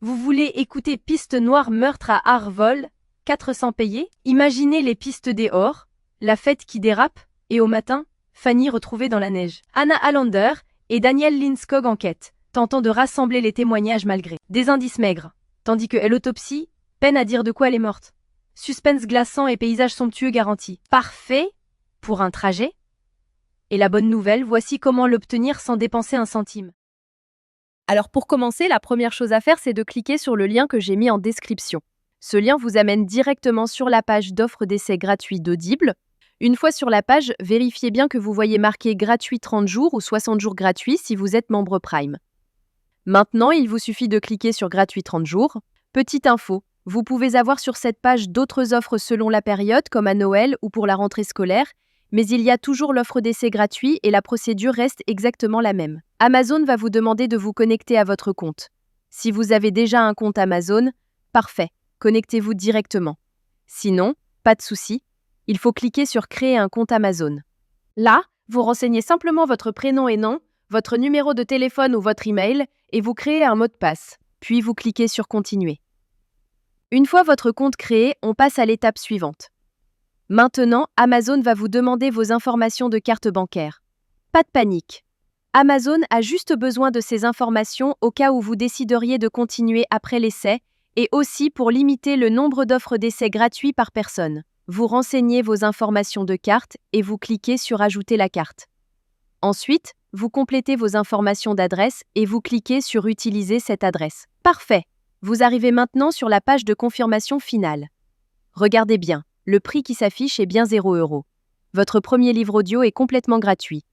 Vous voulez écouter Piste Noire meurtre à Arvol, 400 payés? Imaginez les pistes dehors, la fête qui dérape, et au matin, Fanny retrouvée dans la neige. Anna Allander et Daniel Lindskog enquêtent, tentant de rassembler les témoignages malgré des indices maigres, tandis que l'autopsie peine à dire de quoi elle est morte. Suspense glaçant et paysage somptueux garantis. Parfait pour un trajet? Et la bonne nouvelle, voici comment l'obtenir sans dépenser un centime. Alors pour commencer, la première chose à faire, c'est de cliquer sur le lien que j'ai mis en description. Ce lien vous amène directement sur la page d'offre d'essai gratuit d'Audible. Une fois sur la page, vérifiez bien que vous voyez marqué gratuit 30 jours ou 60 jours gratuits si vous êtes membre Prime. Maintenant, il vous suffit de cliquer sur gratuit 30 jours. Petite info, vous pouvez avoir sur cette page d'autres offres selon la période, comme à Noël ou pour la rentrée scolaire, mais il y a toujours l'offre d'essai gratuit et la procédure reste exactement la même. Amazon va vous demander de vous connecter à votre compte. Si vous avez déjà un compte Amazon, parfait, connectez-vous directement. Sinon, pas de souci, il faut cliquer sur Créer un compte Amazon. Là, vous renseignez simplement votre prénom et nom, votre numéro de téléphone ou votre email et vous créez un mot de passe. Puis vous cliquez sur Continuer. Une fois votre compte créé, on passe à l'étape suivante. Maintenant, Amazon va vous demander vos informations de carte bancaire. Pas de panique. Amazon a juste besoin de ces informations au cas où vous décideriez de continuer après l'essai et aussi pour limiter le nombre d'offres d'essai gratuits par personne. Vous renseignez vos informations de carte et vous cliquez sur Ajouter la carte. Ensuite, vous complétez vos informations d'adresse et vous cliquez sur Utiliser cette adresse. Parfait. Vous arrivez maintenant sur la page de confirmation finale. Regardez bien. Le prix qui s'affiche est bien 0 €. Votre premier livre audio est complètement gratuit.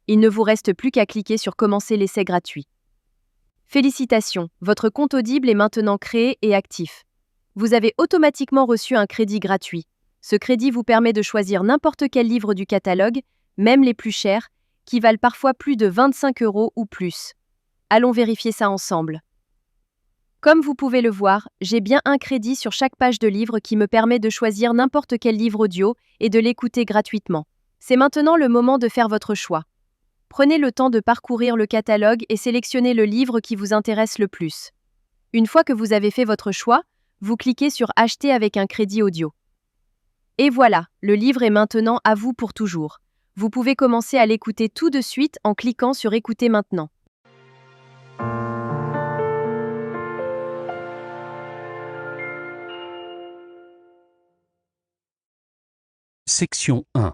Il ne vous reste plus qu'à cliquer sur Commencer l'essai gratuit. Félicitations, votre compte Audible est maintenant créé et actif. Vous avez automatiquement reçu un crédit gratuit. Ce crédit vous permet de choisir n'importe quel livre du catalogue, même les plus chers, qui valent parfois plus de 25 € ou plus. Allons vérifier ça ensemble. Comme vous pouvez le voir, j'ai bien un crédit sur chaque page de livre qui me permet de choisir n'importe quel livre audio et de l'écouter gratuitement. C'est maintenant le moment de faire votre choix. Prenez le temps de parcourir le catalogue et sélectionnez le livre qui vous intéresse le plus. Une fois que vous avez fait votre choix, vous cliquez sur Acheter avec un crédit audio. Et voilà, le livre est maintenant à vous pour toujours. Vous pouvez commencer à l'écouter tout de suite en cliquant sur Écouter maintenant. Section 1.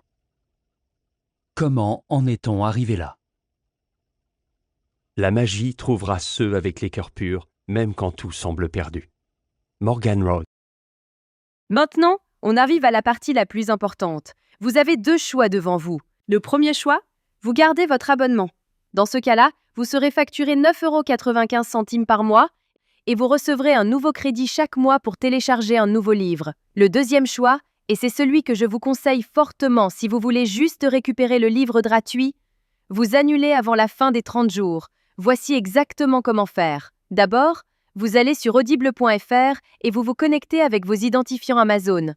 Comment en est-on arrivé là? La magie trouvera ceux avec les cœurs purs, même quand tout semble perdu. Morgan Road. Maintenant, on arrive à la partie la plus importante. Vous avez 2 choix devant vous. Le premier choix, vous gardez votre abonnement. Dans ce cas-là, vous serez facturé 9,95 € par mois et vous recevrez un nouveau crédit chaque mois pour télécharger un nouveau livre. Le deuxième choix, et c'est celui que je vous conseille fortement si vous voulez juste récupérer le livre gratuit, vous annulez avant la fin des 30 jours. Voici exactement comment faire. D'abord, vous allez sur audible.fr et vous vous connectez avec vos identifiants Amazon.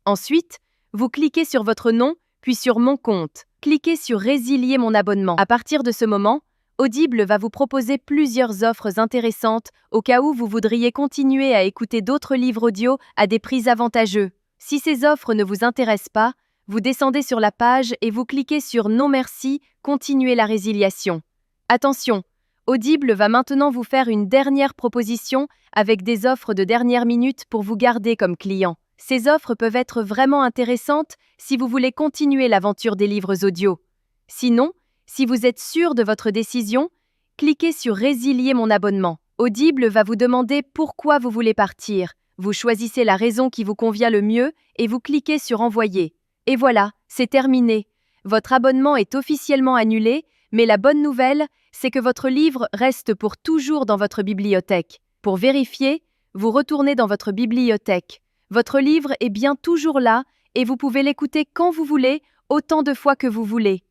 Ensuite, vous cliquez sur votre nom, puis sur Mon compte. Cliquez sur Résilier mon abonnement. À partir de ce moment, Audible va vous proposer plusieurs offres intéressantes au cas où vous voudriez continuer à écouter d'autres livres audio à des prix avantageux. Si ces offres ne vous intéressent pas, vous descendez sur la page et vous cliquez sur Non merci, continuez la résiliation. Attention, Audible va maintenant vous faire une dernière proposition avec des offres de dernière minute pour vous garder comme client. Ces offres peuvent être vraiment intéressantes si vous voulez continuer l'aventure des livres audio. Sinon, si vous êtes sûr de votre décision, cliquez sur Résilier mon abonnement. Audible va vous demander pourquoi vous voulez partir. Vous choisissez la raison qui vous convient le mieux et vous cliquez sur Envoyer. Et voilà, c'est terminé. Votre abonnement est officiellement annulé, mais la bonne nouvelle, c'est que votre livre reste pour toujours dans votre bibliothèque. Pour vérifier, vous retournez dans votre bibliothèque. Votre livre est bien toujours là et vous pouvez l'écouter quand vous voulez, autant de fois que vous voulez.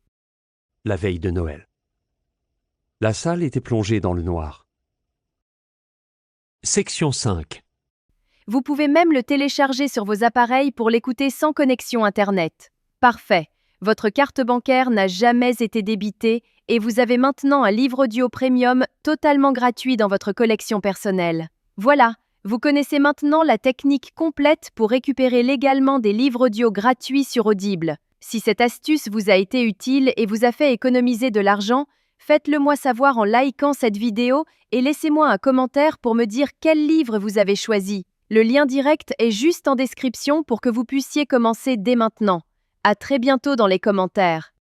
La veille de Noël. La salle était plongée dans le noir. Section 5. Vous pouvez même le télécharger sur vos appareils pour l'écouter sans connexion Internet. Parfait. Votre carte bancaire n'a jamais été débitée et vous avez maintenant un livre audio premium totalement gratuit dans votre collection personnelle. Voilà, vous connaissez maintenant la technique complète pour récupérer légalement des livres audio gratuits sur Audible. Si cette astuce vous a été utile et vous a fait économiser de l'argent, faites-le moi savoir en likant cette vidéo et laissez-moi un commentaire pour me dire quel livre vous avez choisi. Le lien direct est juste en description pour que vous puissiez commencer dès maintenant. À très bientôt dans les commentaires.